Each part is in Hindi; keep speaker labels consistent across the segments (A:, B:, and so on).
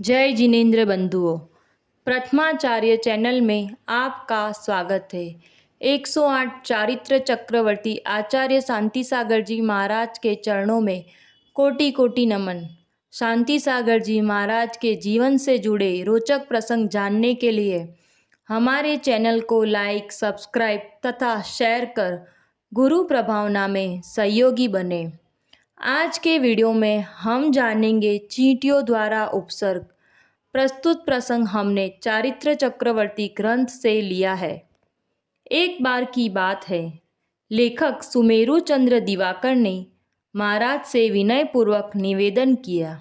A: जय जिनेन्द्र बंधुओं, प्रथमाचार्य चैनल में आपका स्वागत है। 108 चारित्र चक्रवर्ती आचार्य शांति सागर जी महाराज के चरणों में कोटि कोटि नमन। शांति सागर जी महाराज के जीवन से जुड़े रोचक प्रसंग जानने के लिए हमारे चैनल को लाइक, सब्सक्राइब तथा शेयर कर गुरु प्रभावना में सहयोगी बने। आज के वीडियो में हम जानेंगे चींटियों द्वारा उपसर्ग। प्रस्तुत प्रसंग हमने चारित्र चक्रवर्ती ग्रंथ से लिया है। एक बार की बात है, लेखक सुमेरु चंद्र दिवाकर ने महाराज से विनयपूर्वक निवेदन किया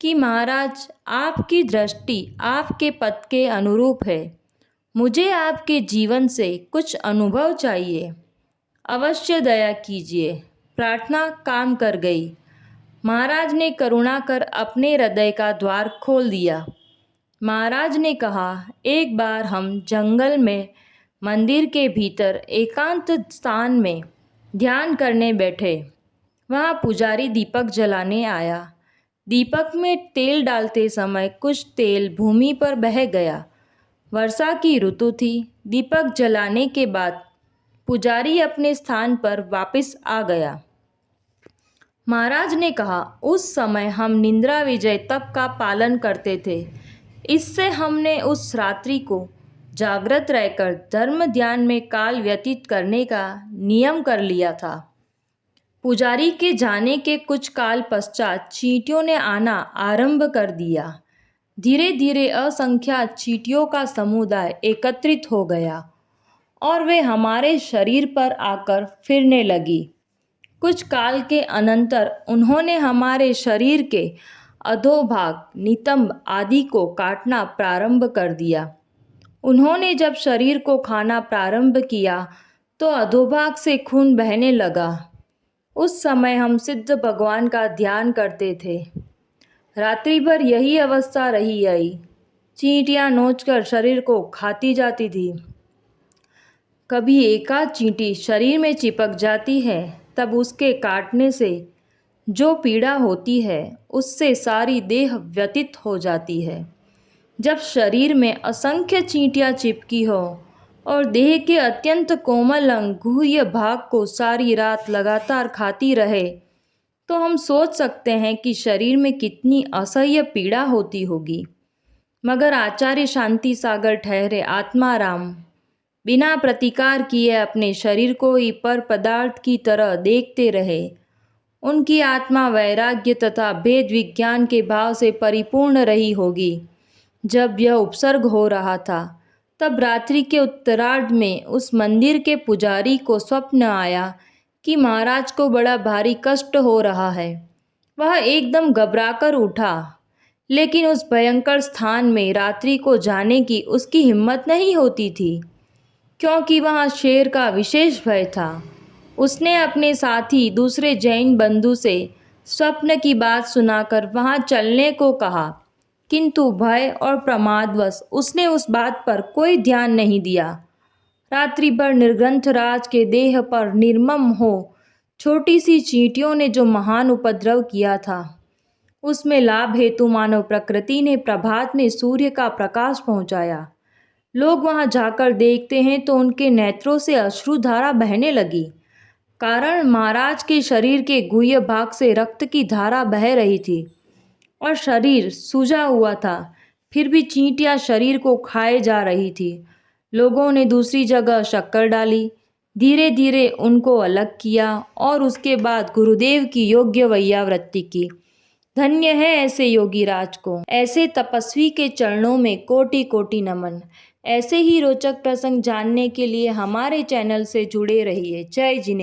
A: कि महाराज, आपकी दृष्टि आपके पद के अनुरूप है। मुझे आपके जीवन से कुछ अनुभव चाहिए। अवश्य दया कीजिए। प्रार्थना काम कर गई। महाराज ने करुणा कर अपने हृदय का द्वार खोल दिया। महाराज ने कहा, एक बार हम जंगल में मंदिर के भीतर एकांत स्थान में ध्यान करने बैठे। वहाँ पुजारी दीपक जलाने आया। दीपक में तेल डालते समय कुछ तेल भूमि पर बह गया। वर्षा की ऋतु थी। दीपक जलाने के बाद पुजारी अपने स्थान पर वापस आ गया। महाराज ने कहा, उस समय हम निद्रा विजय तप का पालन करते थे। इससे हमने उस रात्रि को जागृत रहकर धर्म ध्यान में काल व्यतीत करने का नियम कर लिया था। पुजारी के जाने के कुछ काल पश्चात चींटियों ने आना आरंभ कर दिया। धीरे धीरे असंख्यात चींटियों का समुदाय एकत्रित हो गया और वे हमारे शरीर पर आकर फिरने लगी। कुछ काल के अनंतर उन्होंने हमारे शरीर के अधोभाग, नितंब आदि को काटना प्रारंभ कर दिया। उन्होंने जब शरीर को खाना प्रारंभ किया तो अधोभाग से खून बहने लगा। उस समय हम सिद्ध भगवान का ध्यान करते थे। रात्रि भर यही अवस्था रही आई। चींटियाँ नोचकर शरीर को खाती जाती थी। कभी एकाध चींटी शरीर में चिपक जाती है, तब उसके काटने से जो पीड़ा होती है उससे सारी देह व्यतीत हो जाती है। जब शरीर में असंख्य चींटियाँ चिपकी हो और देह के अत्यंत कोमल अंग गुह्य भाग को सारी रात लगातार खाती रहे, तो हम सोच सकते हैं कि शरीर में कितनी असह्य पीड़ा होती होगी। मगर आचार्य शांति सागर ठहरे आत्माराम बिना प्रतिकार किए अपने शरीर को ही पर पदार्थ की तरह देखते रहे। उनकी आत्मा वैराग्य तथा भेद विज्ञान के भाव से परिपूर्ण रही होगी। जब यह उपसर्ग हो रहा था, तब रात्रि के उत्तरार्ध में उस मंदिर के पुजारी को स्वप्न आया कि महाराज को बड़ा भारी कष्ट हो रहा है। वह एकदम घबराकर उठा, लेकिन उस भयंकर स्थान में रात्रि को जाने की उसकी हिम्मत नहीं होती थी, क्योंकि वहाँ शेर का विशेष भय था। उसने अपने साथी दूसरे जैन बंधु से स्वप्न की बात सुनाकर वहाँ चलने को कहा, किंतु भय और प्रमादवश उसने उस बात पर कोई ध्यान नहीं दिया। रात्रि भर निर्ग्रंथराज के देह पर निर्मम हो छोटी सी चींटियों ने जो महान उपद्रव किया था, उसमें लाभ हेतु मानव प्रकृति ने प्रभात में सूर्य का प्रकाश पहुँचाया। लोग वहाँ जाकर देखते हैं तो उनके नेत्रों से अश्रुधारा बहने लगी। कारण महाराज के शरीर के गुह्य भाग से रक्त की धारा बह रही थी और शरीर सूजा हुआ था। फिर भी चींटियाँ शरीर को खाए जा रही थी। लोगों ने दूसरी जगह शक्कर डाली, धीरे धीरे उनको अलग किया और उसके बाद गुरुदेव की योग्य वैयावृत्ति की। धन्य है ऐसे योगी राज को। ऐसे तपस्वी के चरणों में कोटि कोटि नमन। ऐसे ही रोचक प्रसंग जानने के लिए हमारे चैनल से जुड़े रहिए। जय जिनेन्द्र।